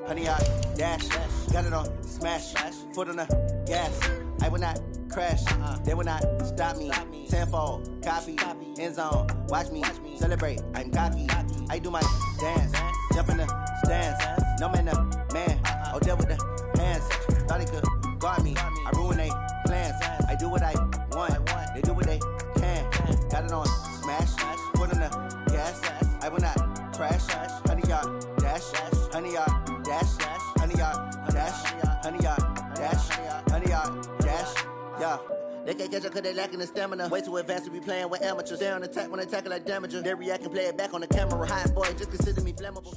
100 yard dash. Got it on smash. Foot on the gas. I will not crash. They will not stop me. Tenfold, copy, end zone. Watch me celebrate. I'm cocky. I do my dance. Jump in the stands. No man, the man. Oh, deal with the hands. Thought he could guard me. I ruin they plans. I do what I want. They do what they can. Got it on smash. Foot on the gas. I will not crash. 100 yard dash. 100 yard dash. 100 yard dash. 100 yard dash. 100 yard dash. Yeah. They can't catch up cause they lacking the stamina. Way too advanced to be playing with amateurs. They on attack when they tackle like damager. They react and play it back on the camera. Hot boy, just consider me flammable.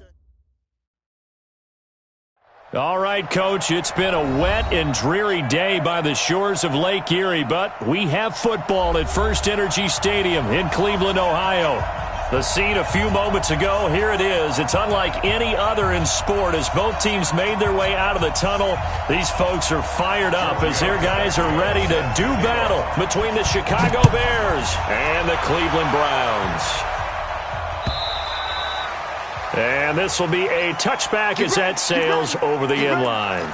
All right, Coach, it's been a wet and dreary day by the shores of Lake Erie, but we have football at First Energy Stadium in Cleveland, Ohio. The scene a few moments ago, here it is. It's unlike any other in sport as both teams made their way out of the tunnel. These folks are fired up as their guys are ready to do battle between the Chicago Bears and the Cleveland Browns. And this will be a touchback as that sails over the end line.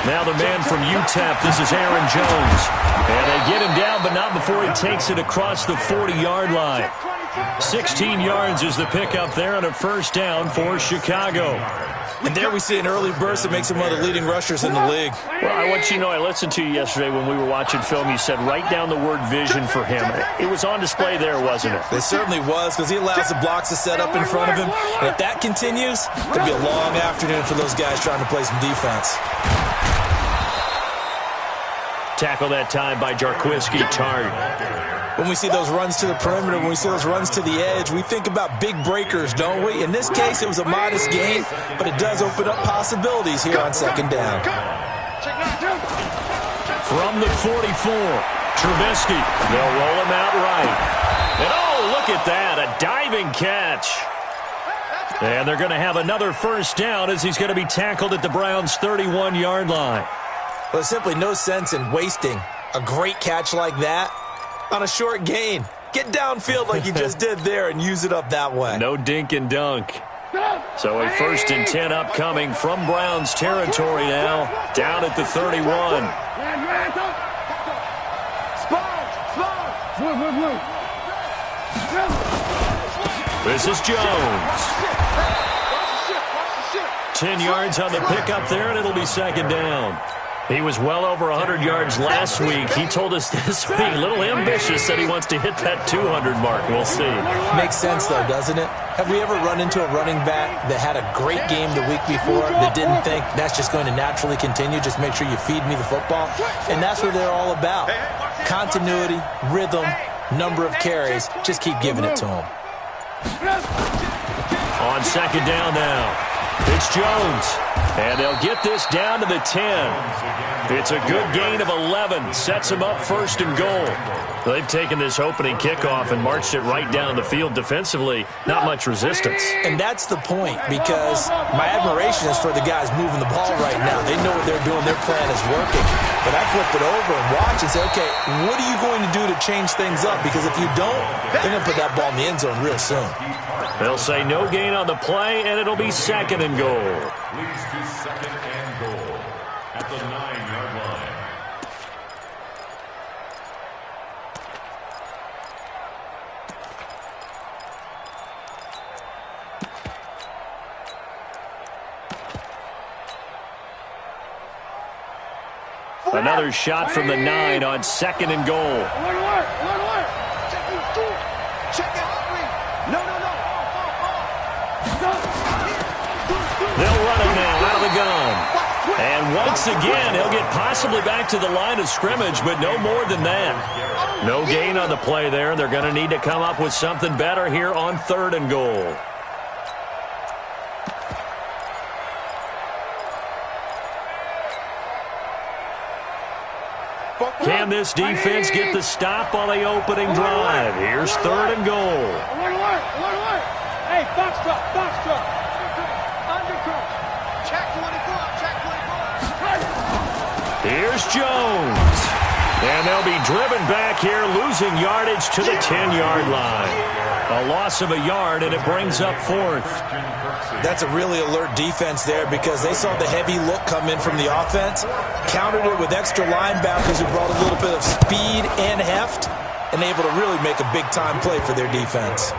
Now the man from UTEP, this is Aaron Jones. And they get him down, but not before he takes it across the 40-yard line. 16 yards is the pickup there on a first down for Chicago. And there we see an early burst that makes him one of the leading rushers in the league. Well, I want you to know, I listened to you yesterday when we were watching film. You said write down the word vision for him. It was on display there, wasn't it? It certainly was, because he allows the blocks to set up in front of him. And if that continues, it'll be a long afternoon for those guys trying to play some defense. Tackle that time by Jarquiski Tartt. When we see those runs to the perimeter, when we see those runs to the edge, we think about big breakers, don't we? In this case, it was a modest gain, but it does open up possibilities here on second down. From the 44, Trubisky. They'll roll him out right. And oh, look at that, a diving catch. And they're going to have another first down as he's going to be tackled at the Browns' 31-yard line. Well, there's simply no sense in wasting a great catch like that on a short gain. Get downfield like you just did there and use it up that way. No dink and dunk. So a 1st and 10 upcoming from Browns territory now, down at the 31. This is Jones. 10 yards on the pickup there, and it'll be second down. He was well over 100 yards last week. He told us this week, a little ambitious, said he wants to hit that 200 mark. We'll see. Makes sense, though, doesn't it? Have we ever run into a running back that had a great game the week before that didn't think that's just going to naturally continue? Just make sure you feed me the football. And that's what they're all about. Continuity, rhythm, number of carries. Just keep giving it to him. On second down now, it's Jones. And they'll get this down to the 10. It's a good gain of 11. Sets them up 1st and goal. They've taken this opening kickoff and marched it right down the field defensively. Not much resistance. And that's the point, because my admiration is for the guys moving the ball right now. They know what they're doing. Their plan is working. But I flip it over and watch and say, okay, what are you going to do to change things up? Because if you don't, they're going to put that ball in the end zone real soon. They'll say no gain on the play, and it'll be 2nd and goal. Leads to 2nd and goal at the 9-yard line. Another shot from the 9 on 2nd and goal. They'll run him now out of the gun. And once again, he'll get possibly back to the line of scrimmage, but no more than that. No gain on the play there. They're going to need to come up with something better here on 3rd and goal. Cam Can this defense get the stop on the opening drive? Here's 3rd and goal. Alert, alert, alert, alert. Hey, box truck, box truck. Undercoat. Check 24, check 24. Here's Jones. And they'll be driven back here, losing yardage to the 10-yard line. A loss of a yard, and it brings up 4th. That's a really alert defense there because they saw the heavy look come in from the offense, countered it with extra linebackers who brought a little bit of speed and heft, and able to really make a big-time play for their defense.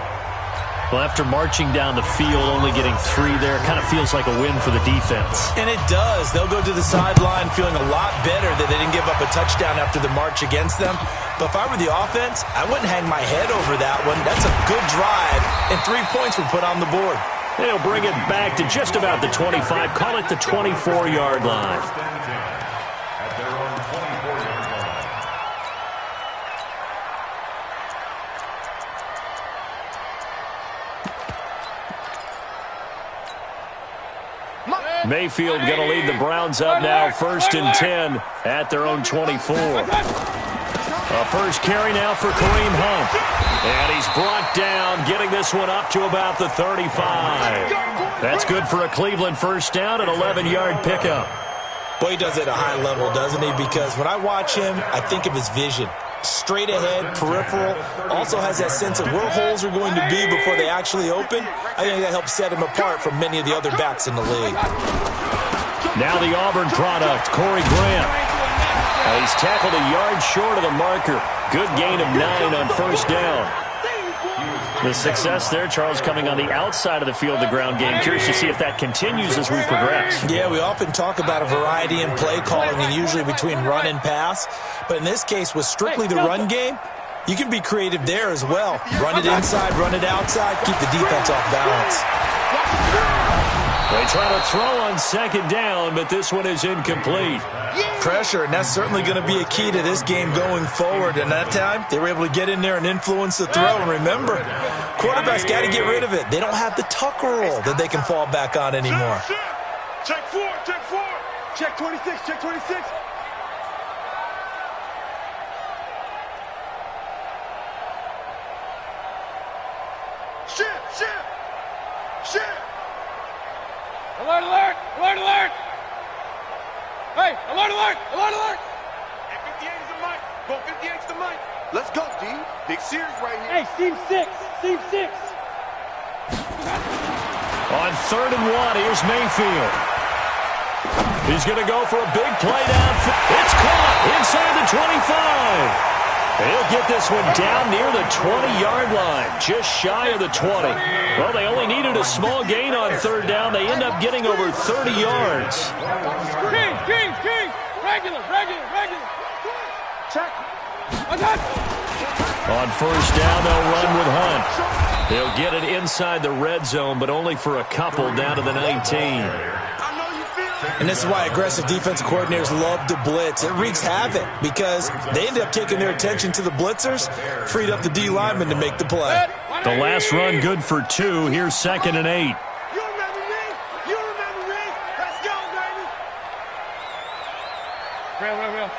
Well, after marching down the field, only getting 3 there, kind of feels like a win for the defense. And it does. They'll go to the sideline feeling a lot better that they didn't give up a touchdown after the march against them. But if I were the offense, I wouldn't hang my head over that one. That's a good drive, and 3 points were put on the board. They'll bring it back to just about the 25. Call it the 24-yard line. At their own 24-yard line. Mayfield going to lead the Browns up now, 1st and 10 at their own 24. A first carry now for Kareem Hunt. And he's brought down, getting this one up to about the 35. That's good for a Cleveland first down, an 11-yard pickup. Boy, he does it at a high level, doesn't he? Because when I watch him, I think of his vision. Straight ahead, peripheral, also has that sense of where holes are going to be before they actually open. I think that helps set him apart from many of the other backs in the league. Now the Auburn product, Corey Graham. He's tackled a yard short of the marker. Good gain of 9 on first down. The success there, Charles, coming on the outside of the field, the ground game. Curious to see if that continues as we progress. Yeah, we often talk about a variety in play calling and usually between run and pass. But in this case, with strictly the run game, you can be creative there as well. Run it inside, run it outside, keep the defense off balance. They try to throw on second down, but this one is incomplete. Pressure, and that's certainly going to be a key to this game going forward. And that time, they were able to get in there and influence the throw. And remember, quarterbacks got to get rid of it. They don't have the tuck rule that they can fall back on anymore. Check 4, check 4. Check 26, check 26. Shift. Alert, alert, alert, alert. Hey, alert, alert, alert, alert. Hey, 58 is the mic. Go 58 is the mic. Let's go, D. Big Sears right Hey, here. seam 6, seam 6. On 3rd and 1, here's Mayfield. He's going to go for a big play downfield. It's caught inside the 25. He'll get this one down near the 20-yard line, just shy of the 20. Well, they only needed a small gain on 3rd down. They end up getting over 30 yards. King. Regular. Check. On first down, they'll run with Hunt. They'll get it inside the red zone, but only for a couple down to the 19. And this is why aggressive defensive coordinators love to blitz. It wreaks havoc because they ended up taking their attention to the blitzers, freed up the D lineman to make the play. The last run good for 2. Here's 2nd and 8. You remember me? Let's go, baby. Real.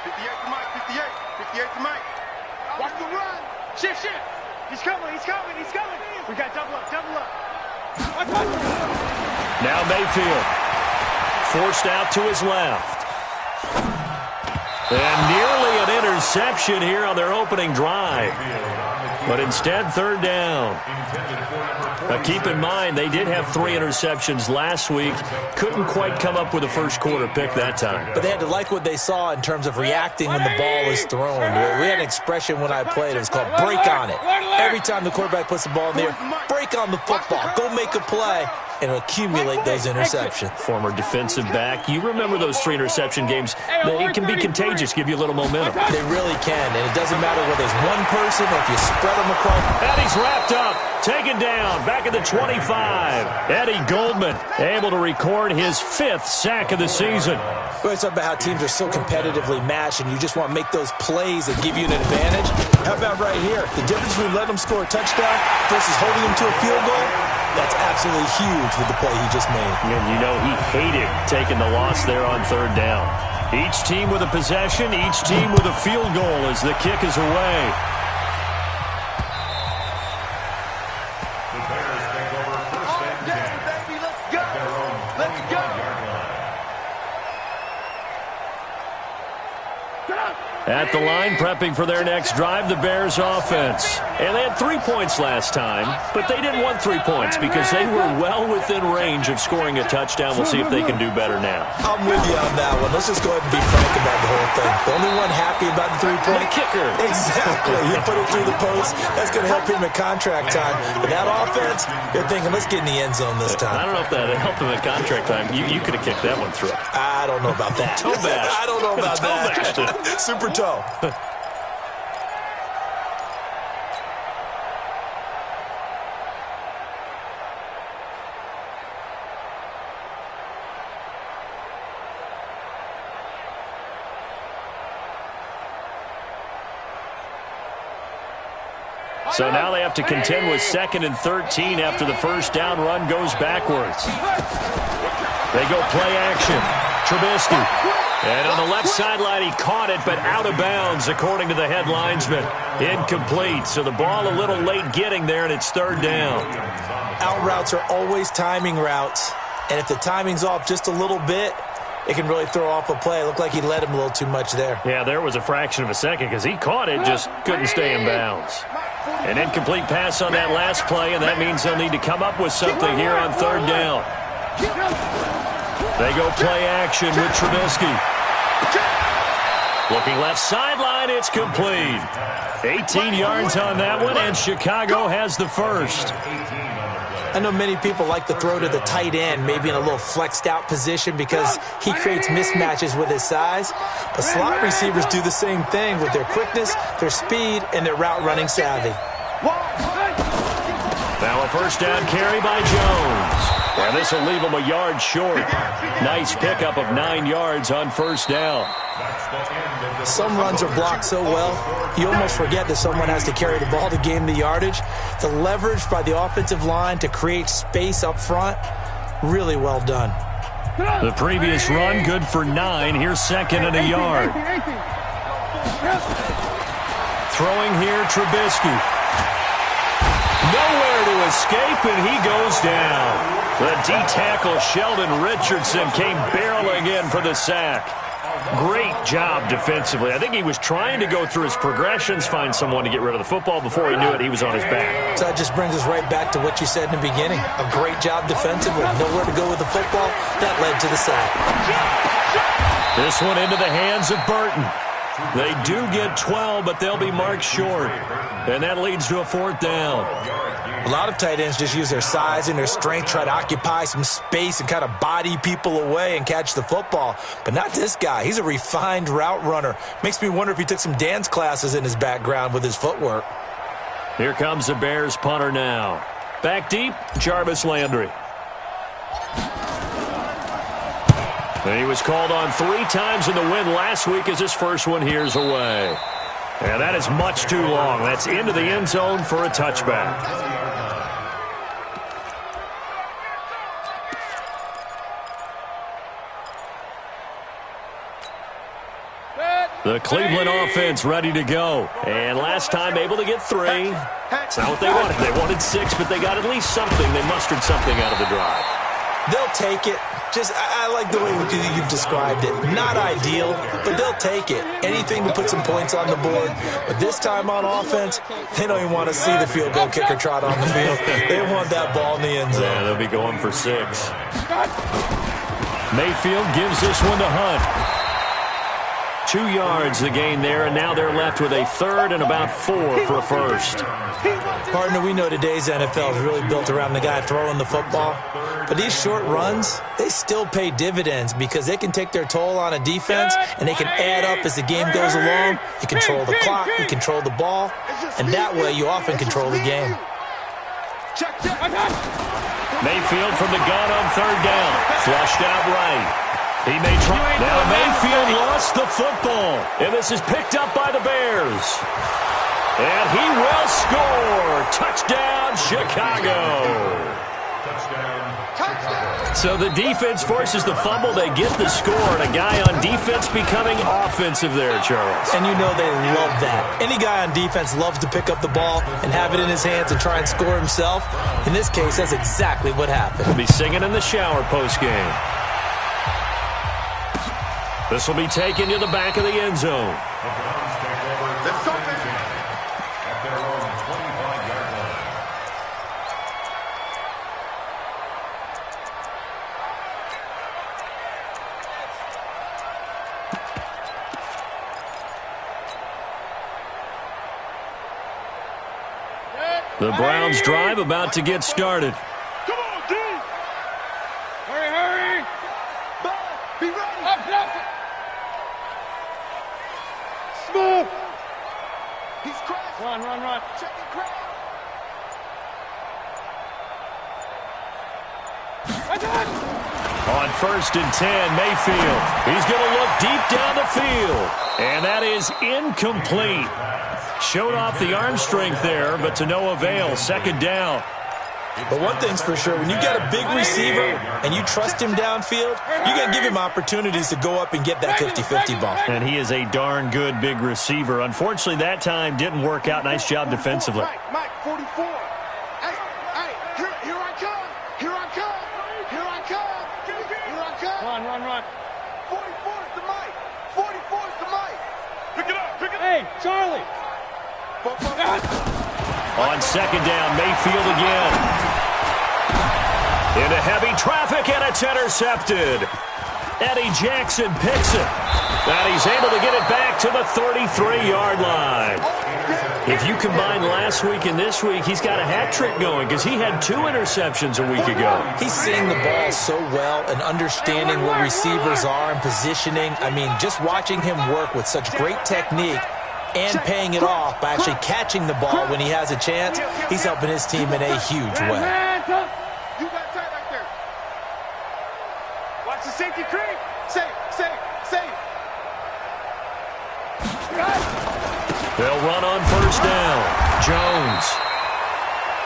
58 to Mike, 58 to Mike. Watch the run. Shift. He's coming. We got double up. Now Mayfield. Forced out to his left. And nearly an interception here on their opening drive. But instead, 3rd down. Now keep in mind, they did have 3 interceptions last week. Couldn't quite come up with a first quarter pick that time. But they had to like what they saw in terms of reacting when the ball is thrown. We had an expression when I played. It was called break on it. Every time the quarterback puts the ball in there, break on the football. Go make a play and accumulate those interceptions. Former defensive back. You remember those 3 interception games. It can be contagious, give you a little momentum. They really can, and it doesn't matter whether it's one person or if you spread them across. And he's wrapped up, taken down, back at the 25. Eddie Goldman able to record his 5th sack of the season. We always talk about how teams are so competitively matched, and you just want to make those plays that give you an advantage. How about right here? The difference between letting them score a touchdown versus holding them to a field goal, that's absolutely huge with the play he just made. And you know he hated taking the loss there on 3rd down. Each team with a possession, each team with a field goal as the kick is away. The Bears take over first and 10. Baby, let's go. At their own Let's go. 25-yard line. At the line, prepping for their next drive, the Bears offense. And they had 3 points last time, but they didn't want 3 points because they were well within range of scoring a touchdown. We'll see if they can do better now. I'm with you on that one. Let's just go ahead and be frank about the whole thing. The only one happy about the 3-point kicker. Exactly. You put it through the post. That's going to help him at contract time. But that offense, you're thinking, let's get in the end zone this time. I don't know if that helped him at contract time. You could have kicked that one through. I don't know about that. Toe bash. I don't know about Toe bashed that. it. Super toe. So now they have to contend with 2nd and 13 after the first down run goes backwards. They go play action. Trubisky. And on the left sideline, he caught it, but out of bounds, according to the head linesman. Incomplete. So the ball a little late getting there, and it's 3rd down. Out routes are always timing routes. And if the timing's off just a little bit, it can really throw off a play. It looked like he led him a little too much there. Yeah, there was a fraction of a second because he caught it, just couldn't stay in bounds. An incomplete pass on that last play, and that means they'll need to come up with something here on 3rd down. They go play action with Trubisky. Looking left sideline, it's complete. 18 yards on that one, and Chicago has the first. I know many people like to throw to the tight end, maybe in a little flexed out position because he creates mismatches with his size. But slot receivers do the same thing with their quickness, their speed, and their route running savvy. Now a first down carry by Jones. And this will leave him a yard short. Nice pickup of 9 yards on first down. Some runs are blocked so well, you almost forget that someone has to carry the ball to gain the yardage. The leverage by the offensive line to create space up front, really well done. The previous run, good for 9. Here's 2nd and a yard. Throwing here, Trubisky. Nowhere to escape, and he goes down. The D-tackle, Sheldon Richardson, came barreling in for the sack. Great job defensively. I think he was trying to go through his progressions, find someone to get rid of the football. Before he knew it, he was on his back. So that just brings us right back to what you said in the beginning. A great job defensively. Nowhere to go with the football. That led to the sack. This one into the hands of Burton. They do get 12, but they'll be marked short. And that leads to a 4th down. A lot of tight ends just use their size and their strength, try to occupy some space and kind of body people away and catch the football. But not this guy. He's a refined route runner. Makes me wonder if he took some dance classes in his background with his footwork. Here comes the Bears punter now. Back deep, Jarvis Landry. And he was called on 3 times in the win last week as his first one here's away. And that is much too long. That's into the end zone for a touchback. The Cleveland offense ready to go. And last time able to get 3. That's not what they wanted. They wanted 6, but they got at least something. They mustered something out of the drive. They'll take it. I like the way you've described it. Not ideal, but they'll take it. Anything to put some points on the board. But this time on offense, they don't even want to see the field goal kicker trot on the field. They want that ball in the end zone. Yeah, they'll be going for 6. Mayfield gives this one to Hunt. 2 yards the gain there, and now they're left with a 3rd and about 4 for a first. Partner, we know today's NFL is really built around the guy throwing the football. But these short runs, they still pay dividends because they can take their toll on a defense and they can add up as the game goes along. You control the clock, you control the ball, and that way you often control the game. Mayfield from the gun on 3rd down. Flushed out right. He may try. Now Mayfield lost the football. And this is picked up by the Bears. And he will score. Touchdown, Chicago. So the defense forces the fumble. They get the score, and a guy on defense becoming offensive there, Charles. And you know they love that. Any guy on defense loves to pick up the ball and have it in his hands and try and score himself. In this case, that's exactly what happened. He'll be singing in the shower postgame. This will be taken to the back of the end zone. Let's go, man. At their own 25-yard line. The Browns drive about to get started. Come on, D! Hurry, hurry! Be ready! Up. Smooth! He's crashed. Run. Check it, crash. On 1st and 10, Mayfield. He's going to look deep down the field. And that is incomplete. Showed off the arm strength there, but to no avail. 2nd down. But one thing's for sure, when you got a big receiver and you trust him downfield, you got to give him opportunities to go up and get that 50-50 ball. And he is a darn good big receiver. Unfortunately, that time didn't work out. Nice job defensively. Mike, 44. Hey, here I come. Here I come. Run. 44 is the Mike. 44 is the Mike. Pick it up. Hey, Charlie! On 2nd down, Mayfield again. Into heavy traffic, and it's intercepted. Eddie Jackson picks it. And he's able to get it back to the 33-yard line. If you combine last week and this week, he's got a hat trick going because he had 2 interceptions a week ago. He's seeing the ball so well and understanding where receivers are and positioning. I mean, just watching him work with such great technique and paying it off by actually catching the ball when he has a chance, he's helping his team in a huge way. You got tight right there. Watch the safety creep. Safe. They'll run on 1st down. Jones.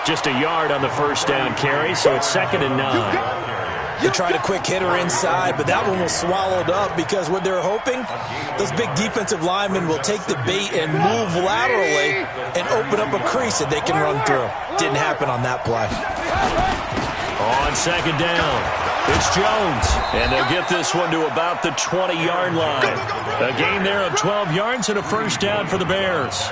Just a yard on the 1st down carry, so it's 2nd and 9. They tried a quick hitter inside, but that one was swallowed up because what they're hoping, those big defensive linemen will take the bait and move laterally and open up a crease that they can run through. Didn't happen on that play. On 2nd down, it's Jones. And they'll get this one to about the 20-yard line. A gain there of 12 yards and a 1st down for the Bears.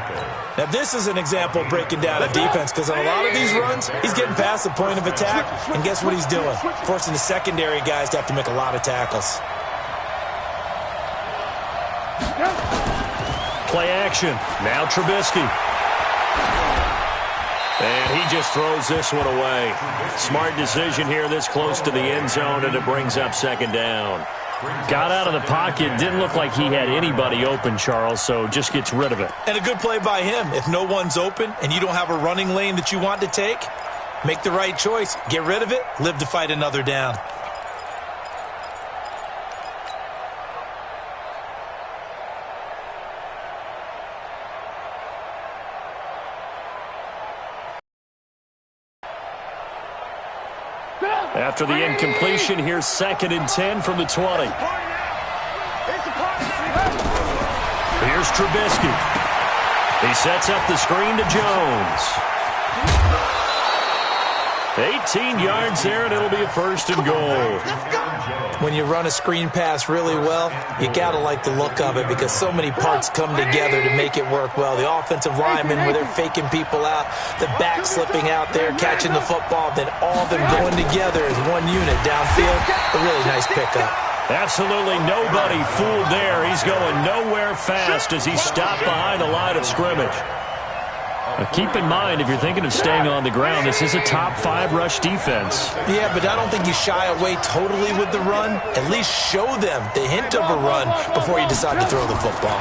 Now, this is an example of breaking down a defense because on a lot of these runs, he's getting past the point of attack, and guess what he's doing? Forcing the secondary guys to have to make a lot of tackles. Play action. Now Trubisky. And he just throws this one away. Smart decision here this close to the end zone, and it brings up 2nd down. Got out of the pocket. Didn't look like he had anybody open, Charles, so just gets rid of it. And a good play by him. If no one's open and you don't have a running lane that you want to take, make the right choice. Get rid of it. Live to fight another down. After the incompletion, here's 2nd and 10 from the 20. Here's Trubisky. He sets up the screen to Jones. 18 yards there, and it'll be a 1st and goal. When you run a screen pass really well, you got to like the look of it because so many parts come together to make it work well. The offensive linemen, where they're faking people out, the back slipping out there, catching the football, then all of them going together as one unit downfield. A really nice pickup. Absolutely nobody fooled there. He's going nowhere fast as he's stopped behind the line of scrimmage. Keep in mind, if you're thinking of staying on the ground, this is a top 5 rush defense. Yeah, but I don't think you shy away totally with the run. At least show them the hint of a run before you decide to throw the football.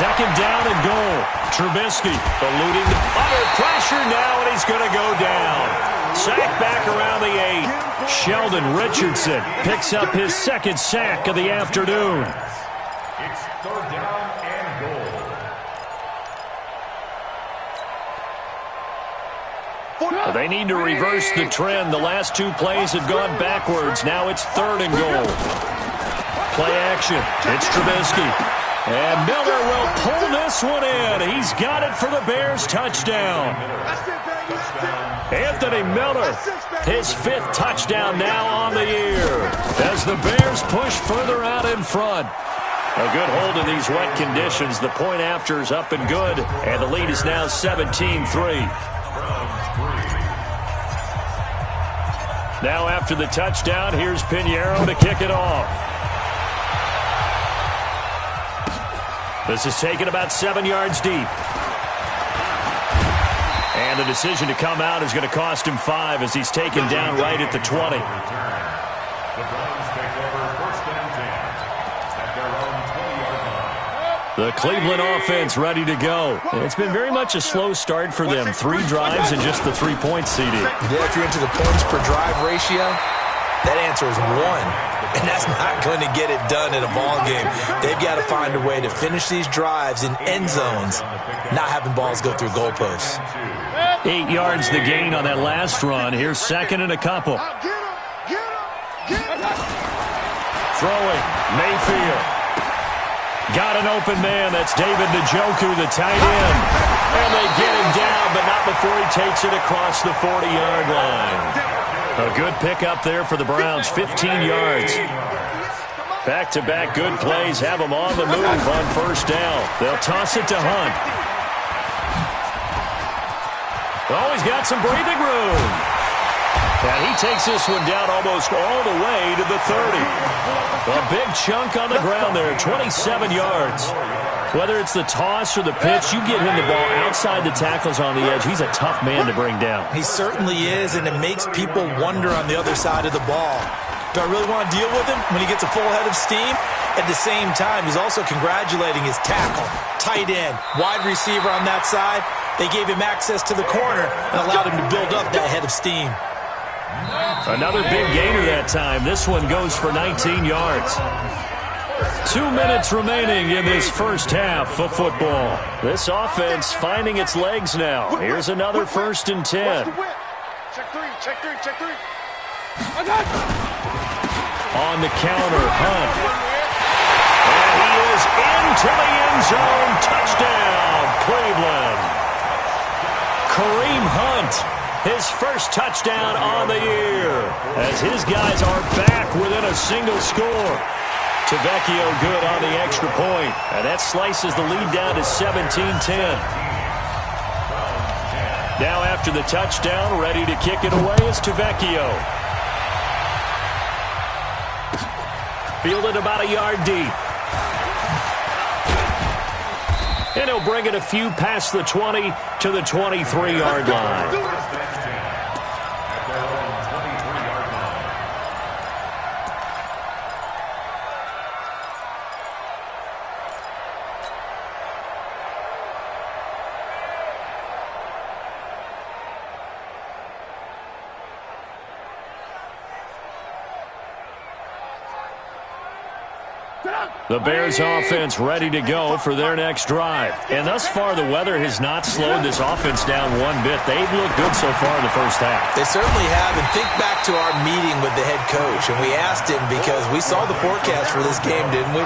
2nd down and goal. Trubisky eluding under pressure now, and he's going to go down. Sack back around the 8. Sheldon Richardson picks up his 2nd sack of the afternoon. It's 3rd down and goal. They need to reverse the trend. The last two plays have gone backwards. Now it's 3rd and goal. Play action. It's Trubisky. And Miller will pull this one in. He's got it for the Bears touchdown. Anthony Miller, his 5th touchdown now on the year as the Bears push further out in front. A good hold in these wet conditions. The point after is up and good, and the lead is now 17-3. Now after the touchdown, here's Pinheiro to kick it off. This is taken about 7 yards deep. And the decision to come out is going to cost him 5 as he's taken down right at the 20. The Cleveland offense ready to go. It's been very much a slow start for them. 3 drives and just the 3 points, CD. Yeah, if you're into the points per drive ratio, that answer is 1. And that's not going to get it done in a ball game. They've got to find a way to finish these drives in end zones, not having balls go through goalposts. 8 yards the gain on that last run. Here's 2nd and a couple. Throwing, Mayfield. Got an open man. That's David Njoku, the tight end. And they get him down, but not before he takes it across the 40-yard line. A good pickup there for the Browns, 15 yards. Back-to-back good plays have them on the move on 1st down. They'll toss it to Hunt. Oh, he's got some breathing room. And he takes this one down almost all the way to the 30. A big chunk on the ground there, 27 yards. Whether it's the toss or the pitch, you get him the ball outside the tackles on the edge. He's a tough man to bring down. He certainly is, and it makes people wonder on the other side of the ball. Do I really want to deal with him when he gets a full head of steam? At the same time, he's also congratulating his tackle, tight end, wide receiver on that side. They gave him access to the corner and allowed him to build up that head of steam. Another big gainer that time. This one goes for 19 yards. 2 minutes remaining in this first half of football. This offense finding its legs now. Here's another 1st and 10. Check 3. On the counter, Hunt. And he is into the end zone. Touchdown, Cleveland. Kareem Hunt, his first touchdown on the year, as his guys are back within a single score. Tavecchio good on the extra point, and that slices the lead down to 17-10. Now after the touchdown, ready to kick it away is Tavecchio. Fielded about a yard deep. And he'll bring it a few past the 20 to the 23-yard line. The Bears offense ready to go for their next drive. And thus far, the weather has not slowed this offense down one bit. They've looked good so far in the first half. They certainly have. And think back to our meeting with the head coach. And we asked him, because we saw the forecast for this game, didn't we?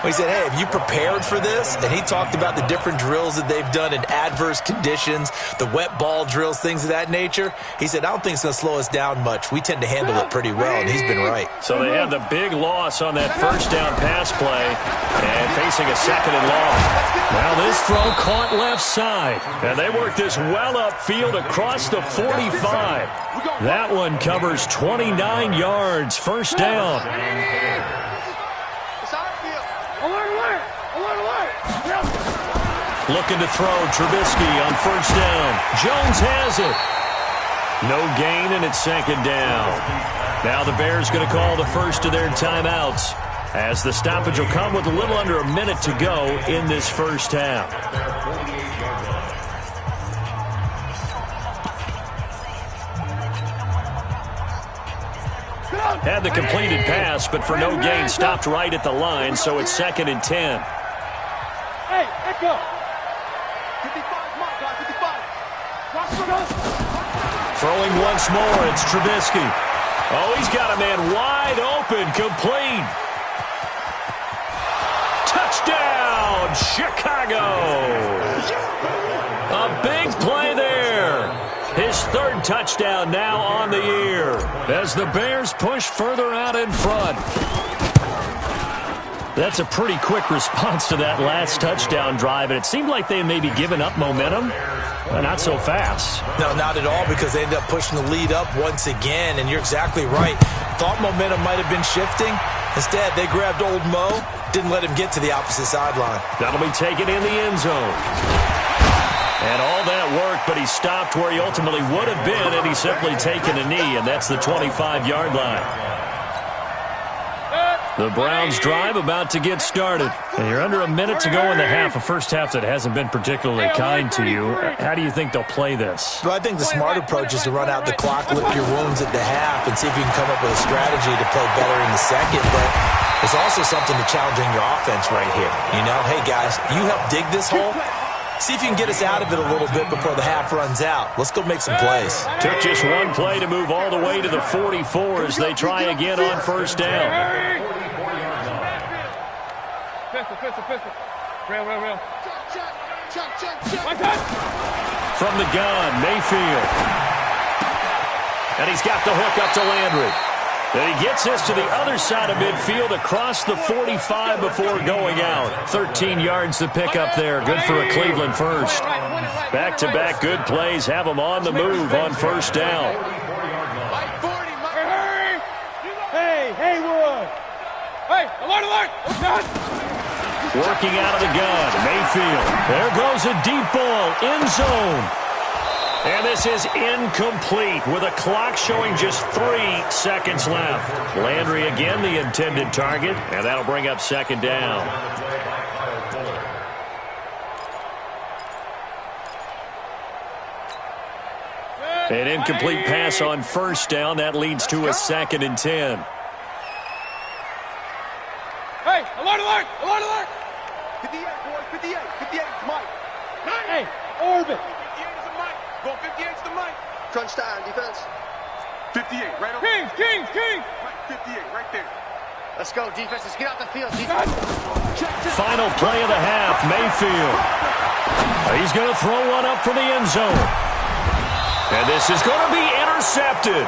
We said, hey, have you prepared for this? And he talked about the different drills that they've done in adverse conditions, the wet ball drills, things of that nature. He said, I don't think it's going to slow us down much. We tend to handle it pretty well, and he's been right. So they had the big loss on that first down pass play and facing a 2nd and long. Now this throw caught left side, and they work this well upfield across the 45. That one covers 29 yards, 1st down. Looking to throw, Trubisky on 1st down. Jones has it. No gain, and it's 2nd down. Now the Bears going to call the first of their timeouts, as the stoppage will come with a little under a minute to go in this first half. Had the completed pass, but for no gain, stopped right at the line, so it's 2nd and 10. Hey, echo. 55, Mike, 55. Throwing once more, it's Trubisky. Oh, he's got a man wide open, complete. Touchdown, Chicago. A big play there. His third touchdown now on the year as the Bears push further out in front. That's a pretty quick response to that last touchdown drive, and it seemed like they may be giving up momentum. Not so fast. No, not at all, because they ended up pushing the lead up once again, and you're exactly right. Thought momentum might have been shifting. Instead, they grabbed old Mo, didn't let him get to the opposite sideline. That'll be taken in the end zone. And all that worked, but he stopped where he ultimately would have been, and he's simply taken a knee, and that's the 25-yard line. The Browns drive about to get started. And you're under a minute to go in the half, a first half that hasn't been particularly kind to you. How do you think they'll play this? Well, I think the smart approach is to run out the clock, lick your wounds at the half, and see if you can come up with a strategy to play better in the second. But there's also something to challenging your offense right here. You know, hey, guys, you help dig this hole. See if you can get us out of it a little bit before the half runs out. Let's go make some plays. Took just one play to move all the way to the 44 as they try again on first down. Pistol. Rail. From the gun, Mayfield. And he's got the hook up to Landry. And he gets this to the other side of midfield across the 45 before going out. 13 yards to pick up there. Good for a Cleveland first. Back-to-back good plays have them on the move on first down. Hey, Haywood. Hey, alert. Working out of the gun, Mayfield. There goes a deep ball, end zone. And this is incomplete with a clock showing just 3 seconds left. Landry again the intended target, and that'll bring up second down. An incomplete pass on first down. That leads to a 2nd and 10. Hey, alert. 58, boys, 58. 58 is Mike. Hey, orbit. 58 is a Mike. Go 58 is the Mike. Crunch time, defense. 58, right over. Kings. Right, 58, right there. Let's go, defense. Let's get out the field, defense. Final play of the half, Mayfield. He's going to throw one up for the end zone. And this is going to be intercepted.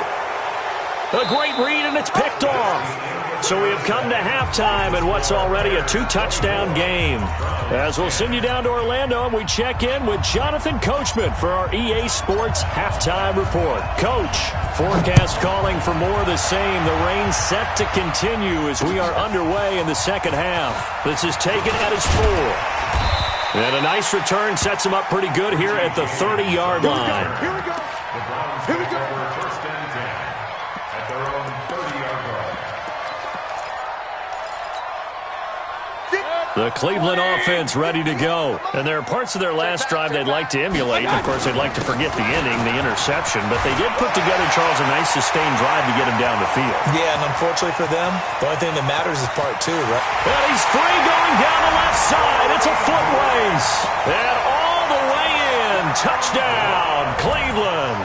A great read, and it's picked off. So we have come to halftime in what's already a 2-touchdown game. As we'll send you down to Orlando, and we check in with Jonathan Coachman for our EA Sports Halftime Report. Coach, forecast calling for more of the same. The rain set to continue as we are underway in the second half. This is taken at his 4. And a nice return sets him up pretty good here at the 30-yard line. Here we go. First and 10 at their own 30-yard line. The Cleveland offense ready to go. And there are parts of their last drive they'd like to emulate. Of course, they'd like to forget the inning, the interception. But they did put together, Charles, a nice sustained drive to get him down the field. Yeah, and unfortunately for them, the only thing that matters is part 2, right? And he's free going down the left side. It's a foot race. And all the way in. Touchdown, Cleveland.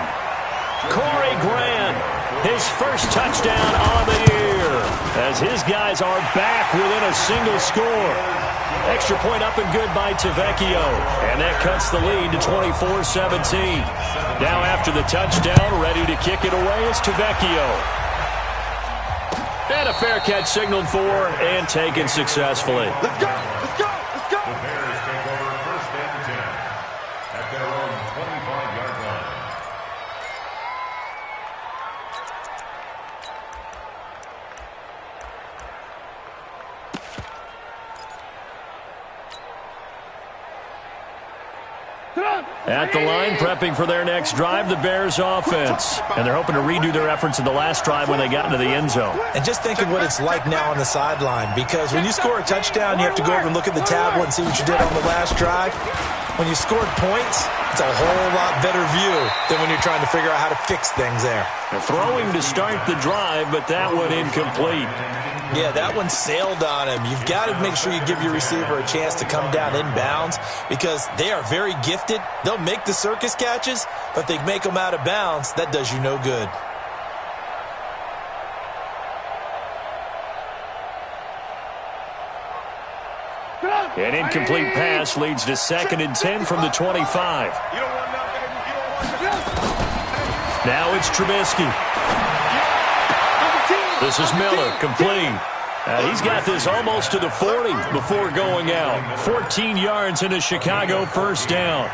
Corey Grant, his first touchdown on the year, as his guys are back within a single score. Extra point up and good by Tavecchio, and that cuts the lead to 24-17. Now after the touchdown, ready to kick it away is Tavecchio. And a fair catch signaled for and taken successfully. Let's go. The Bears take over first and 10 at their own 25-yard line. At the line, prepping for their next drive, the Bears offense. And they're hoping to redo their efforts in the last drive when they got into the end zone. And just think of what it's like now on the sideline, because when you score a touchdown, you have to go over and look at the tablet and see what you did on the last drive. when you scored points, it's a whole lot better view than when you're trying to figure out how to fix things there. Throwing to start the drive, but that one incomplete. Yeah, that one sailed on him. You've got to make sure you give your receiver a chance to come down inbounds because they are very gifted. They'll make the circus catches, but if they make them out of bounds, that does you no good. An incomplete pass leads to 2nd and 10 from the 25. Now it's Trubisky. This is Miller, complete. He's got this almost to the 40 before going out. 14 yards and a Chicago first down.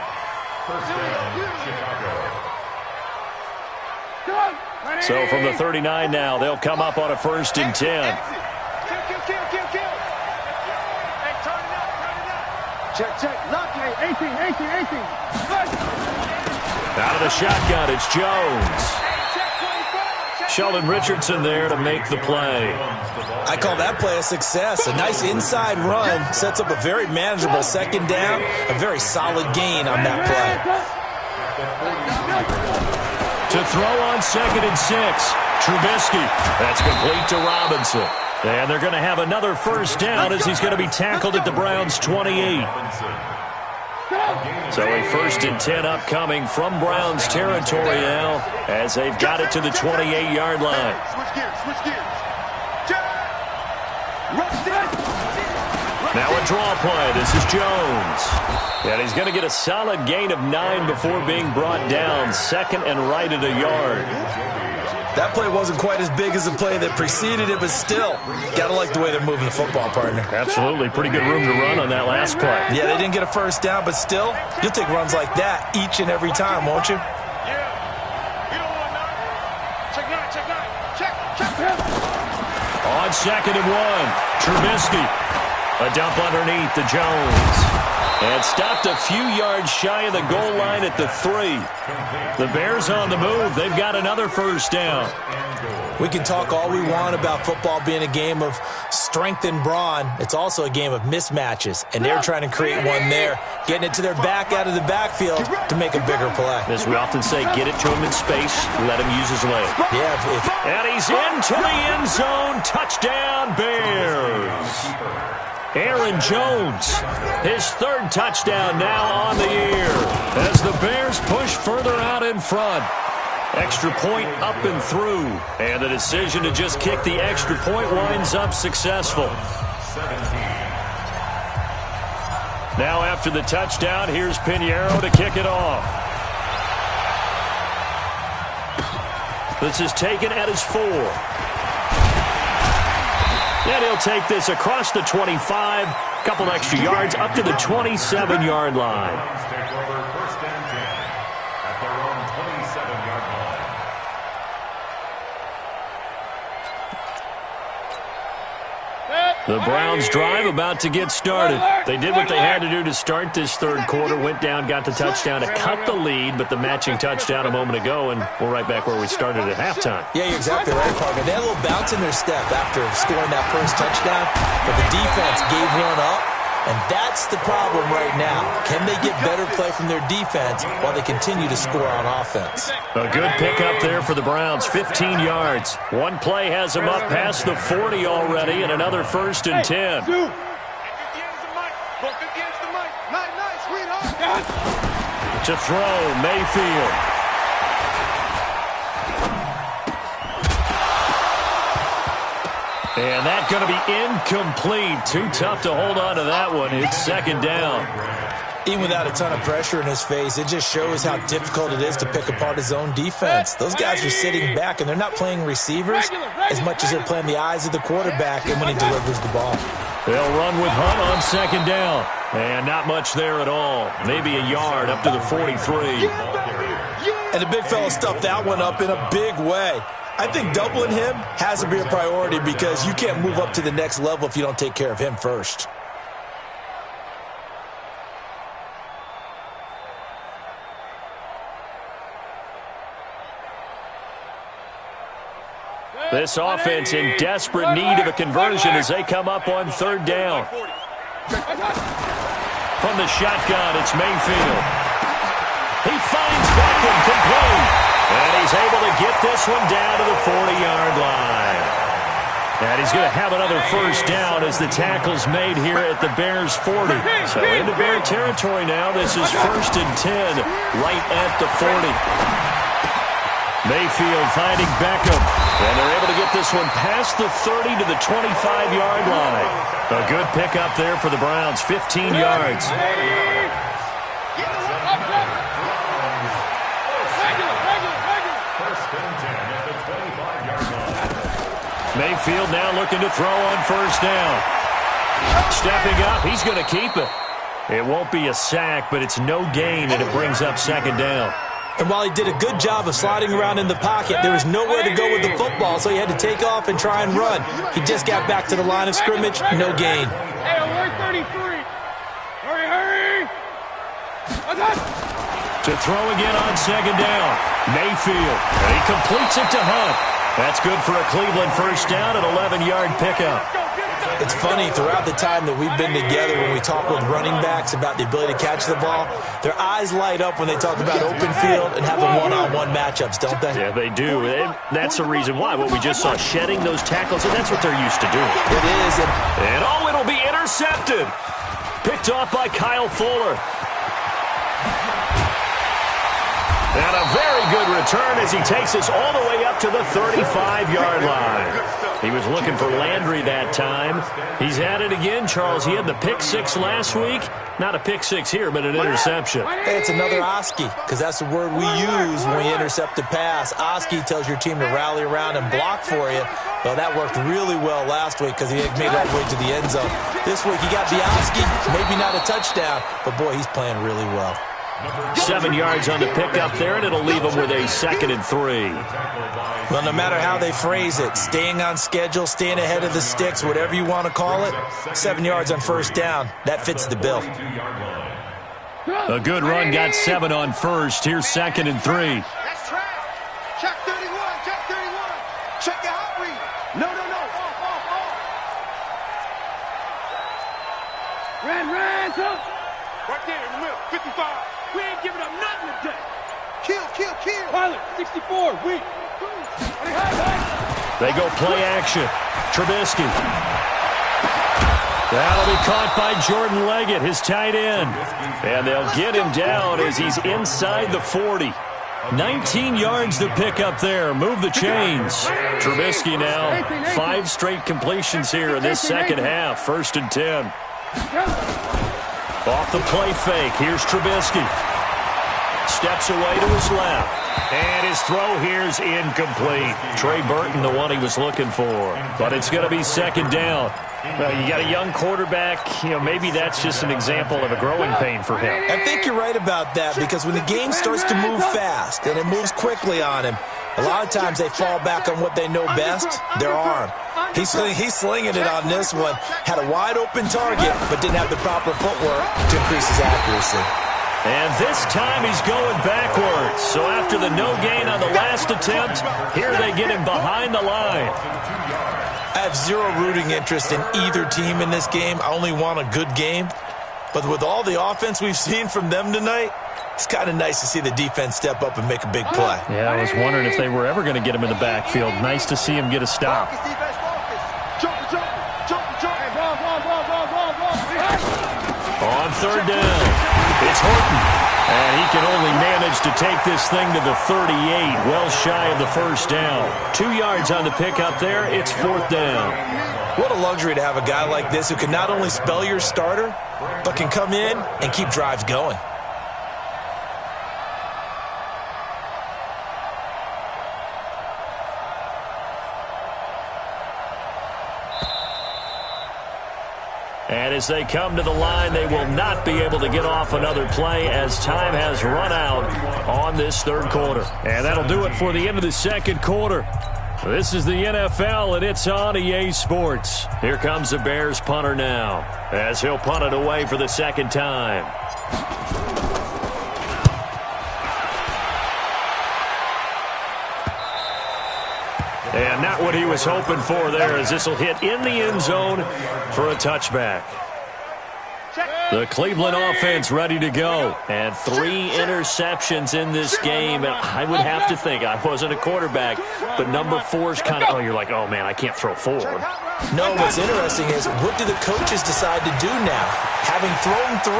So from the 39 now, they'll come up on a 1st and 10. Check. Lock. 18. Out of the shotgun, it's Jones. Sheldon Richardson there to make the play. I call that play a success. A nice inside run sets up a very manageable 2nd down, a very solid gain on that play. To throw on 2nd and 6, Trubisky. That's complete to Robinson. And they're going to have another first down as he's going to be tackled at the Browns' 28. So a 1st and 10 upcoming from Browns territory now as they've got it to the 28-yard line. Switch gears. Now a draw play. This is Jones. And he's going to get a solid gain of 9 before being brought down. 2nd and right at a yard. That play wasn't quite as big as the play that preceded it, but still, got to like the way they're moving the football, partner. Absolutely. Pretty good room to run on that last play. Yeah, they didn't get a first down, but still, you'll take runs like that each and every time, won't you? On 2nd and 1, Trubisky. A dump underneath to Jones. And stopped a few yards shy of the goal line at the 3. The Bears on the move. They've got another first down. We can talk all we want about football being a game of strength and brawn. It's also a game of mismatches, and they're trying to create one there, getting it to their back out of the backfield to make a bigger play. As we often say, get it to him in space, let him use his leg. Yeah. And he's into the end zone. Touchdown, Bears. Aaron Jones, his 3rd touchdown now on the year as the Bears push further out in front. Extra point up and through, and the decision to just kick the extra point winds up successful. Now after the touchdown, here's Pinheiro to kick it off. This is taken at his 4. And he'll take this across the 25, couple extra yards up to the 27-yard line. Take over 1st and 10 at their own 27-yard line. The Browns drive about to get started. They did what they had to do to start this 3rd quarter, went down, got the touchdown to cut the lead, but the matching touchdown a moment ago, and we're right back where we started at halftime. Yeah, you're exactly right, partner. They had a little bounce in their step after scoring that first touchdown, but the defense gave one up, and that's the problem right now. Can they get better play from their defense while they continue to score on offense? A good pickup there for the Browns, 15 yards. One play has them up past the 40 already, and another 1st and 10. To throw, Mayfield. And that's going to be incomplete. Too tough to hold on to that one. It's 2nd down. Even without a ton of pressure in his face, it just shows how difficult it is to pick apart his own defense. Those guys are sitting back, and they're not playing receivers as much as they're playing the eyes of the quarterback and when he delivers the ball. They'll run with Hunt on 2nd down. And not much there at all. Maybe a yard up to the 43. And the big fella stuffed that one up in a big way. I think doubling him has to be a priority because you can't move up to the next level if you don't take care of him first. This offense in desperate need of a conversion as they come up on 3rd down. From the shotgun, it's Mayfield. He finds Beckham complete. And he's able to get this one down to the 40-yard line. And he's going to have another first down as the tackle's made here at the Bears' 40. So into Bear territory now. This is 1st and 10 right at the 40. Mayfield finding Beckham. And they're able to get this one past the 30 to the 25-yard line. A good pickup there for the Browns, 15 yards. Mayfield now looking to throw on first down. Stepping up, he's going to keep it. It won't be a sack, but it's no gain, and it brings up 2nd down. And while he did a good job of sliding around in the pocket, there was nowhere to go with the football, so he had to take off and try and run. He just got back to the line of scrimmage, no gain. Hey, alert 33. Hurry. To throw again on 2nd down. Mayfield, and he completes it to Hunt. That's good for a Cleveland first down, an 11-yard pickup. It's funny, throughout the time that we've been together, when we talk with running backs about the ability to catch the ball, their eyes light up when they talk about open field and having one-on-one matchups, don't they? Yeah, they do. And that's the reason why. What we just saw, shedding those tackles, and that's what they're used to doing. It is. And it'll be intercepted. Picked off by Kyle Fuller. And a very good return as he takes us all the way up to the 35-yard line. He was looking for Landry that time. He's at it again, Charles. He had the pick 6 last week. Not a pick 6 here, but an interception. Hey, it's another Oski, because that's the word we use when we intercept a pass. Oski tells your team to rally around and block for you. Well, that worked really well last week because he had made it all the way to the end zone. This week he got the Oski, maybe not a touchdown, but boy, he's playing really well. 7 yards on the pickup there, and it'll leave them with a 2nd and 3. Well, no matter how they phrase it, staying on schedule, staying ahead of the sticks, whatever you want to call it, 7 yards on first down, that fits the bill. A good run got 7 on first. Here's 2nd and 3. That's trash. Check 31. Check 31. Check your hot read. No. Off. Ran, up. Right there in the middle, 55. We ain't giving up nothing today. Kill. Pilot, 64, weak. They go play action. Trubisky. That'll be caught by Jordan Leggett, his tight end. And they'll get him down as he's inside the 40. 19 yards to pick up there. Move the chains. Trubisky now, 5 straight completions here in this second half. 1st and 10. Off the play fake. Here's Trubisky. Steps away to his left. And his throw here's incomplete. Trey Burton, the one he was looking for. But it's going to be 2nd down. Well, you got a young quarterback. Maybe that's just an example of a growing pain for him. I think you're right about that, because when the game starts to move fast and it moves quickly on him, a lot of times they fall back on what they know best, their arm. He's slinging it on this one. Had a wide-open target, but didn't have the proper footwork to increase his accuracy. And this time he's going backwards. So after the no gain on the last attempt, here they get him behind the line. I have zero rooting interest in either team in this game. I only want a good game. But with all the offense we've seen from them tonight, it's kind of nice to see the defense step up and make a big play. Yeah, I was wondering if they were ever going to get him in the backfield. Nice to see him get a stop. On 3rd down, it's Horton. And he can only manage to take this thing to the 38, well shy of the first down. 2 yards on the pickup there. It's 4th down. What a luxury to have a guy like this who can not only spell your starter, but can come in and keep drives going. And as they come to the line, they will not be able to get off another play as time has run out on this 3rd quarter. And that'll do it for the end of the 2nd quarter. This is the NFL, and it's on EA Sports. Here comes the Bears punter now, as he'll punt it away for the 2nd time. And not what he was hoping for there, as this will hit in the end zone for a touchback. Check. The Cleveland offense ready to go. And 3 interceptions in this game. And I would have to think, I wasn't a quarterback, but number 4 is kind of, you're like, oh, man, I can't throw 4. No, what's interesting is, what do the coaches decide to do now? Having thrown 3,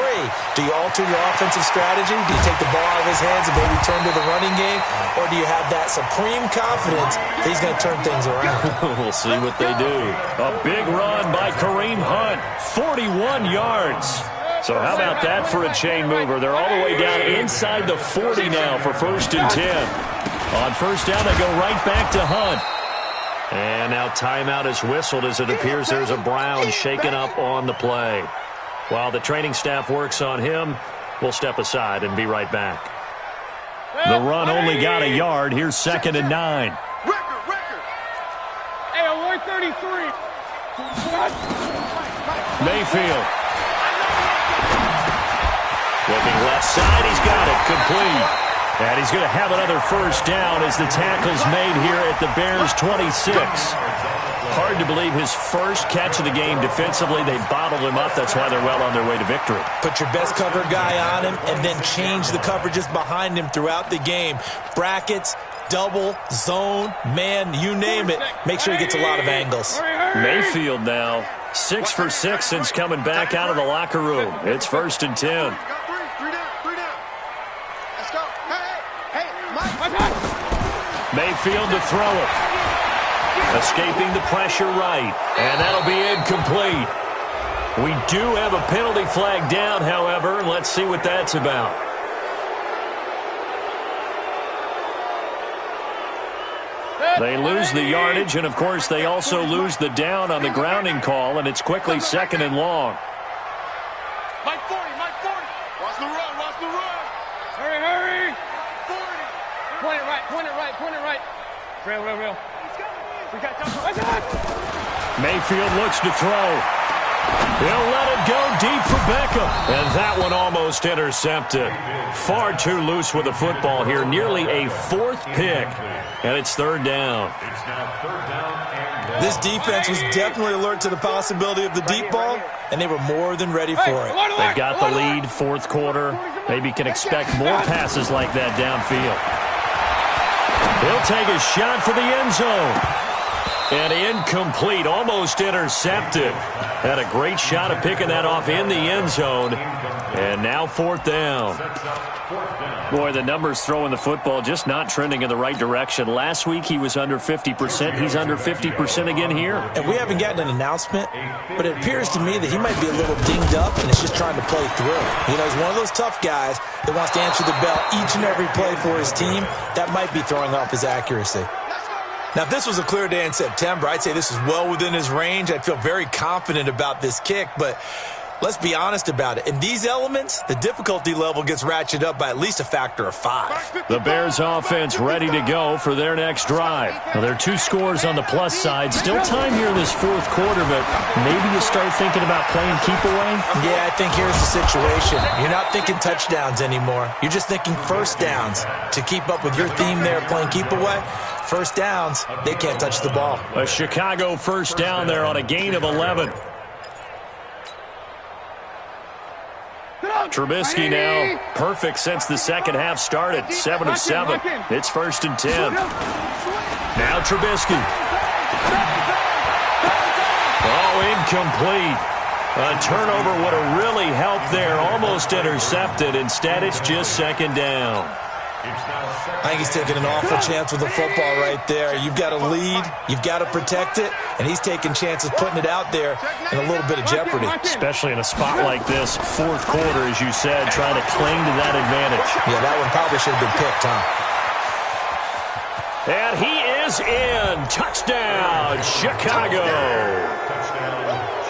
do you alter your offensive strategy? Do you take the ball out of his hands and maybe turn to the running game? Or do you have that supreme confidence that he's going to turn things around? We'll see what they do. A big run by Kareem Hunt, 41 yards. So how about that for a chain mover? They're all the way down inside the 40 now for 1st and 10. On 1st down, they go right back to Hunt. And now timeout is whistled as it appears there's a Brown shaken up on the play. While the training staff works on him, we'll step aside and be right back. The run only got a yard. Here's 2nd and 9. Record. Hey, 133. Mayfield. Looking left side, he's got it, complete. And he's going to have another 1st down as the tackle's made here at the Bears' 26. Hard to believe his first catch of the game defensively. They bottled him up. That's why they're well on their way to victory. Put your best cover guy on him and then change the coverages behind him throughout the game. Brackets, double, zone, man, you name it. Make sure he gets a lot of angles. Mayfield now, 6 for 6 since coming back out of the locker room. It's 1st and 10. Mayfield to throw it. Escaping the pressure right. And that'll be incomplete. We do have a penalty flag down, however. Let's see what that's about. They lose the yardage, and, of course, they also lose the down on the grounding call, and it's quickly 2nd and long. Mike 40. Watch the run. Hurry. 40. Point it right. Real. Mayfield looks to throw. He'll let it go deep for Beckham. And that one almost intercepted. Far too loose with the football here. Nearly a 4th pick. And it's 3rd down. This defense was definitely alert to the possibility of the deep ball, and they were more than ready for it. They've got the lead, 4th quarter. Maybe can expect more passes like that downfield. He'll take a shot for the end zone. And incomplete, almost intercepted. Had a great shot at picking that off in the end zone. And now 4th down. Boy, the numbers throwing the football just not trending in the right direction. Last week he was under 50%. He's under 50% again here. And we haven't gotten an announcement, but it appears to me that he might be a little dinged up and is just trying to play through. You know, he's one of those tough guys that wants to answer the bell each and every play for his team. That might be throwing off his accuracy. Now, if this was a clear day in September, I'd say this is well within his range. I'd feel very confident about this kick, but let's be honest about it. In these elements, the difficulty level gets ratcheted up by at least a factor of 5. The Bears offense ready to go for their next drive. Now, there are 2 scores on the plus side. Still time here in this 4th quarter, but maybe you start thinking about playing keep away? Yeah, I think here's the situation. You're not thinking touchdowns anymore. You're just thinking 1st downs. To keep up with your theme there, playing keep away, 1st downs, they can't touch the ball. A Chicago 1st down there on a gain of 11. Trubisky now perfect since the second half started. 7 of 7. It's 1st and 10. Now Trubisky. Oh, incomplete. A turnover would have really helped there. Almost intercepted. Instead, it's just 2nd down. I think he's taking an awful chance with the football right there. You've got to lead, you've got to protect it, and he's taking chances putting it out there in a little bit of jeopardy. Especially in a spot like this, 4th quarter, as you said, trying to cling to that advantage. Yeah, that one probably should have been picked, huh? And he is in. Touchdown, Chicago.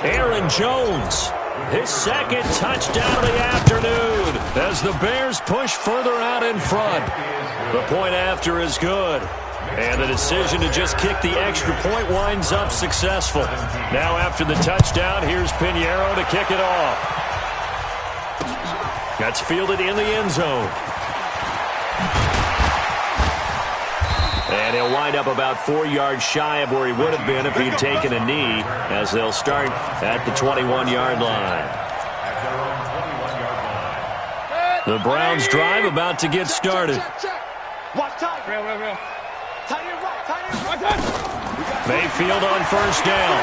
Aaron Jones. His 2nd touchdown of the afternoon as the Bears push further out in front. The point after is good. And the decision to just kick the extra point winds up successful. Now after the touchdown, here's Pinheiro to kick it off. That's fielded in the end zone. And he'll wind up about 4 yards shy of where he would have been if he had taken a knee, as they'll start at the 21-yard line. The Browns drive about to get started. Watch time. Real. Tight end right. Mayfield on first down.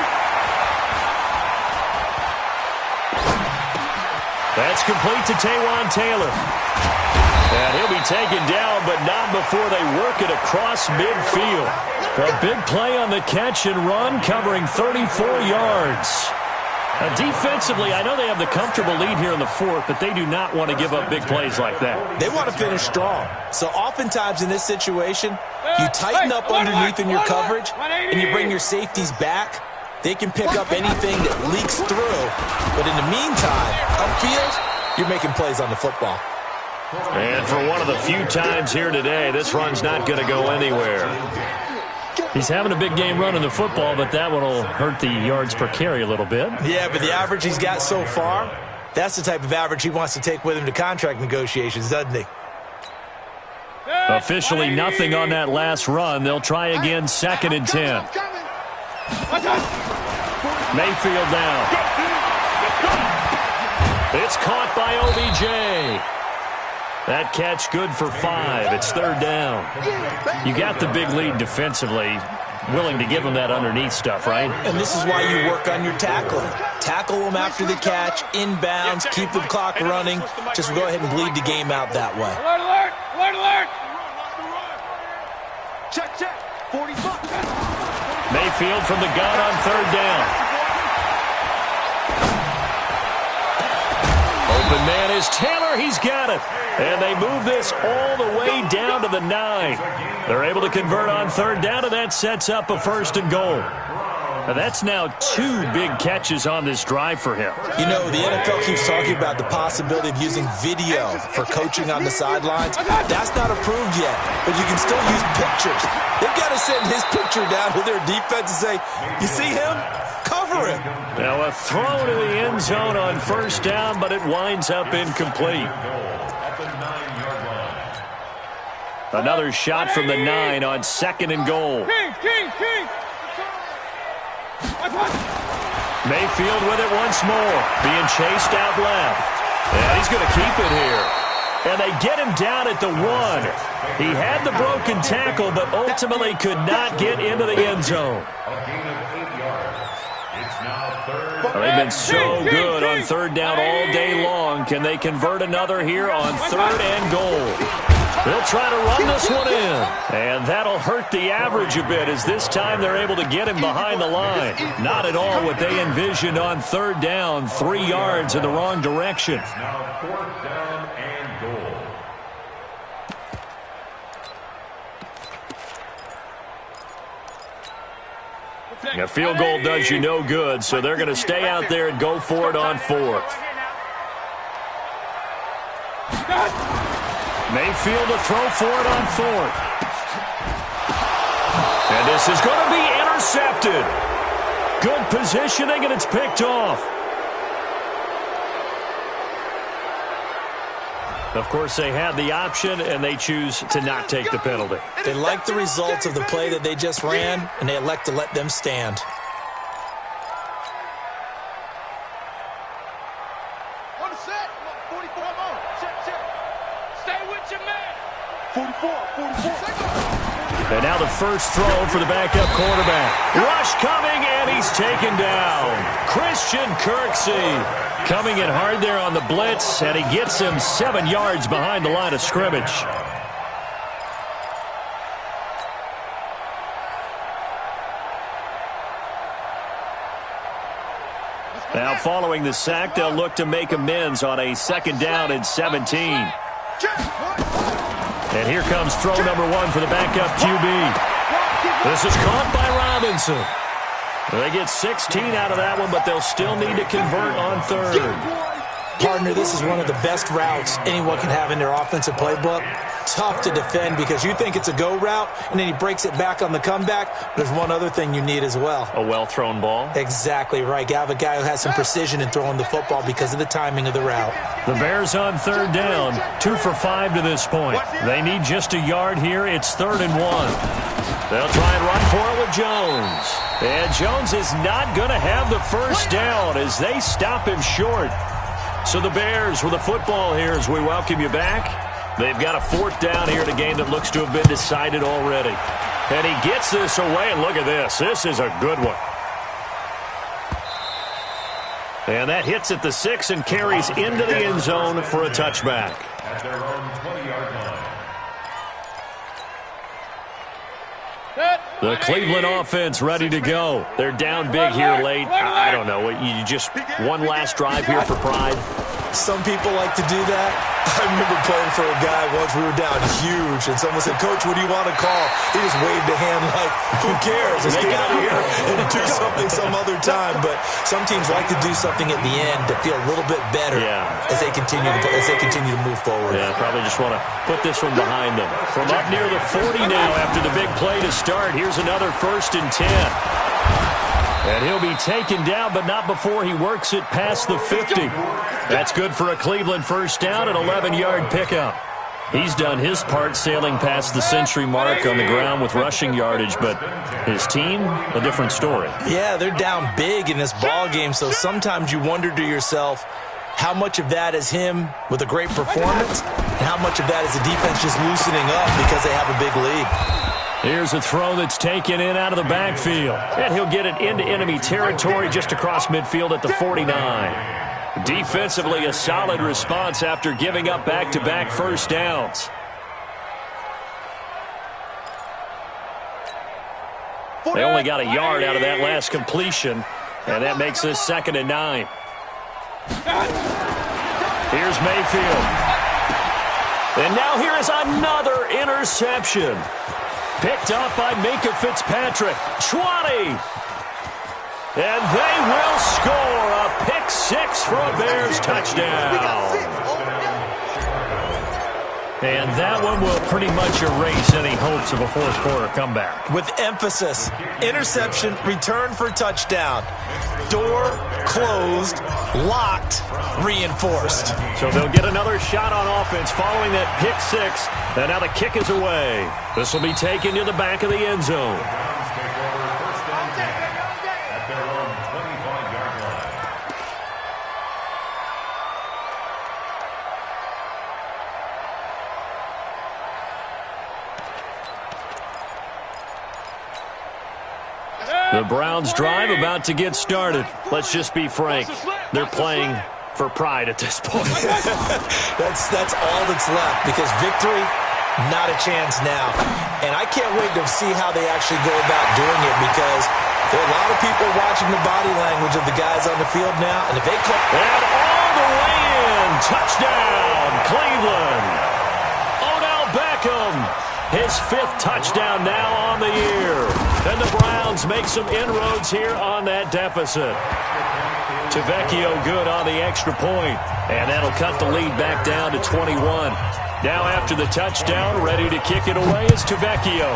That's complete to Taywan Taylor. And he'll be taken down, but not before they work it across midfield. A big play on the catch and run, covering 34 yards. Defensively, I know they have the comfortable lead here in the fourth, but they do not want to give up big plays like that. They want to finish strong. So oftentimes in this situation, you tighten up underneath in your coverage, and you bring your safeties back. They can pick up anything that leaks through. But in the meantime, upfield, you're making plays on the football. And for one of the few times here today, this run's not going to go anywhere. He's having a big game running the football, but that one will hurt the yards per carry a little bit. Yeah, but the average he's got so far, that's the type of average he wants to take with him to contract negotiations, doesn't he? Officially nothing on that last run. They'll try again, 2nd and 10. Mayfield down. It's caught by OBJ. That catch good for 5. It's 3rd down. You got the big lead defensively. Willing to give them that underneath stuff, right? And this is why you work on your tackling. Tackle them after the catch, inbounds, keep the clock running. Just go ahead and bleed the game out that way. Alert! Check. 45. Mayfield from the gun on 3rd down. Open man is Taylor. He's got it. And they move this all the way down to the 9. They're able to convert on 3rd down, and that sets up a 1st and goal. Now that's now 2 big catches on this drive for him. You know, the NFL keeps talking about the possibility of using video for coaching on the sidelines. That's not approved yet, but you can still use pictures. They've got to send his picture down to their defense and say, you see him? Cover him. Now a throw to the end zone on 1st down, but it winds up incomplete. Another shot from the 9 on 2nd and goal. Mayfield with it once more. Being chased out left. And he's going to keep it here. And they get him down at the 1. He had the broken tackle, but ultimately could not get into the end zone. They've been so good on 3rd down all day long. Can they convert another here on 3rd and goal? They'll try to run this one in. And that'll hurt the average a bit as this time they're able to get him behind the line. Not at all what they envisioned on 3rd down. 3 yards in the wrong direction. Now 4th down and goal. A field goal does you no good, so they're going to stay out there and go for it on 4th. Mayfield to throw for it on 4th. And this is going to be intercepted. Good positioning, and it's picked off. Of course, they had the option, and they choose to not take the penalty. They like the results of the play that they just ran, and they elect to let them stand. On set. 44 more. Check. Stay with your man. 44. And now the first throw for the backup quarterback. Rush coming, and he's taken down. Christian Kirksey coming in hard there on the blitz, and he gets him 7 yards behind the line of scrimmage. Now following the sack, they'll look to make amends on a 2nd down and 17. And here comes throw number 1 for the backup QB. This is caught by Robinson. They get 16 out of that one, but they'll still need to convert on 3rd. Partner, this is one of the best routes anyone can have in their offensive playbook. Tough to defend because you think it's a go route, and then he breaks it back on the comeback. There's one other thing you need as well. A well-thrown ball? Exactly right. You have a guy who has some precision in throwing the football because of the timing of the route. The Bears on 3rd down, 2 for 5 to this point. They need just a yard here. It's 3rd and 1. They'll try and run for it with Jones. And Jones is not going to have the first down as they stop him short. So the Bears with the football here as we welcome you back. They've got a 4th down here in a game that looks to have been decided already. And he gets this away, and look at this. This is a good one. And that hits at the 6 and carries into the end zone for a touchback. At their own 20-yard line. The Cleveland offense ready to go. They're down big here late. I don't know. You just one last drive here for pride. Some people like to do that. I remember playing for a guy once. We were down huge, and someone said, "Coach, what do you want to call?" He just waved a hand like, "Who cares? Let's get out of here and do something some other time." But some teams like to do something at the end to feel a little bit better as they continue to move forward. Yeah, probably just want to put this one behind them. From up near the 40 now after the big play to start, here's another 1st and 10. And he'll be taken down, but not before he works it past the 50. That's good for a Cleveland 1st down, an 11-yard pickup. He's done his part sailing past the century mark on the ground with rushing yardage, but his team, a different story. Yeah, they're down big in this ball game, so sometimes you wonder to yourself how much of that is him with a great performance and how much of that is the defense just loosening up because they have a big lead. Here's a throw that's taken in out of the backfield. And he'll get it into enemy territory just across midfield at the 49. Defensively, a solid response after giving up back-to-back 1st downs. They only got a yard out of that last completion, and that makes this 2nd and 9. Here's Mayfield. And now here is another interception. Picked off by Minka Fitzpatrick. 20. And they will score a pick 6 for a Bears touchdown. And that one will pretty much erase any hopes of a 4th quarter comeback. With emphasis, interception, return for touchdown. Door closed, locked, reinforced. So they'll get another shot on offense following that pick 6. And now the kick is away. This will be taken to the back of the end zone. At their own 25-yard line. The Browns drive about to get started. Let's just be frank. They're playing for pride at this point. That's all that's left because victory, not a chance now. And I can't wait to see how they actually go about doing it because there are a lot of people watching the body language of the guys on the field now. And if they call... And all the way in. Touchdown, Cleveland. Odell Beckham. His 5th touchdown now on the year. And the Browns make some inroads here on that deficit. Tavecchio good on the extra point. And that'll cut the lead back down to 21. Now after the touchdown, ready to kick it away is Tavecchio.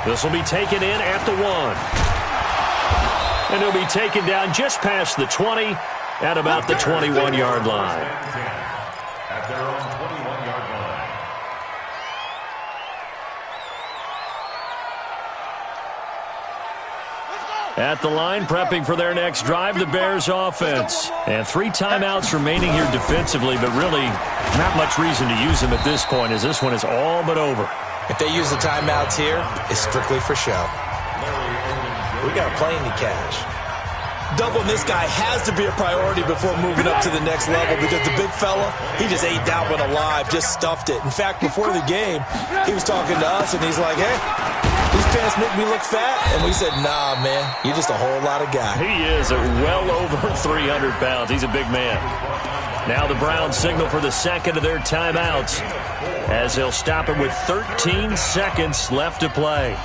This will be taken in at the 1. And he'll be taken down just past the 20 at about the 21-yard line. At their own 21-yard line. At the line, prepping for their next drive, the Bears offense. And 3 timeouts remaining here defensively, but really not much reason to use them at this point as this one is all but over. If they use the timeouts here, it's strictly for show. We got a plane to catch. Doubling this guy has to be a priority before moving up to the next level because the big fella, he just ate that one alive, just stuffed it. In fact, before the game, he was talking to us, and he's like, hey, these pants make me look fat. And we said, nah, man, you're just a whole lot of guy. He is well over 300 pounds. He's a big man. Now the Browns signal for the 2nd of their timeouts as they'll stop it with 13 seconds left to play.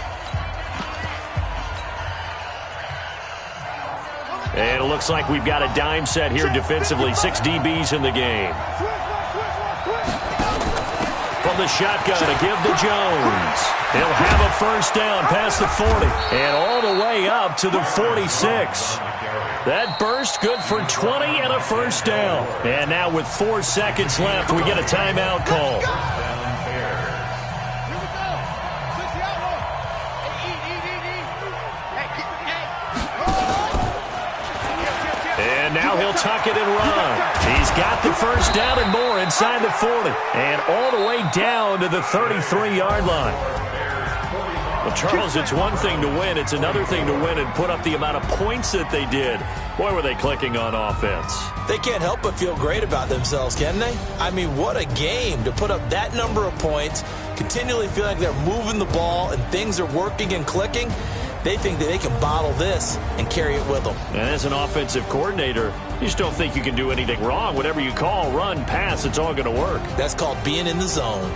And it looks like we've got a dime set here defensively. 6 DBs in the game. From the shotgun to give to Jones. He'll have a 1st down past the 40. And all the way up to the 46. That burst good for 20 and a 1st down. And now with 4 seconds left, we get a timeout call. he'll tuck it and run. He's got the first down and more inside the 40. And all the way down to the 33-yard line. Well, Charles, it's one thing to win. It's another thing to win and put up the amount of points that they did. Boy, were they clicking on offense. They can't help but feel great about themselves, can they? I mean, what a game to put up that number of points, continually feeling like they're moving the ball and things are working and clicking. They think that they can bottle this and carry it with them. And as an offensive coordinator, you just don't think you can do anything wrong. Whatever you call, run, pass, it's all going to work. That's called being in the zone.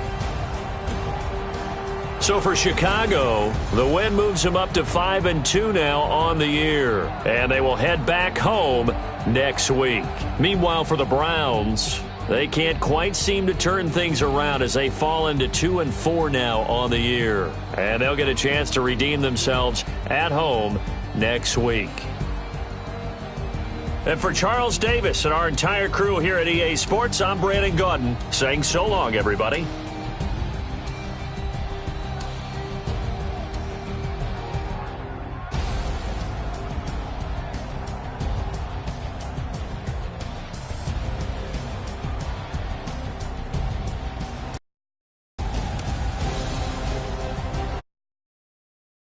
So for Chicago, the win moves them up to 5-2 now on the year. And they will head back home next week. Meanwhile, for the Browns, they can't quite seem to turn things around as they fall into 2-4 now on the year. And they'll get a chance to redeem themselves at home next week. And for Charles Davis and our entire crew here at EA Sports, I'm Brandon Gaudin saying so long, everybody.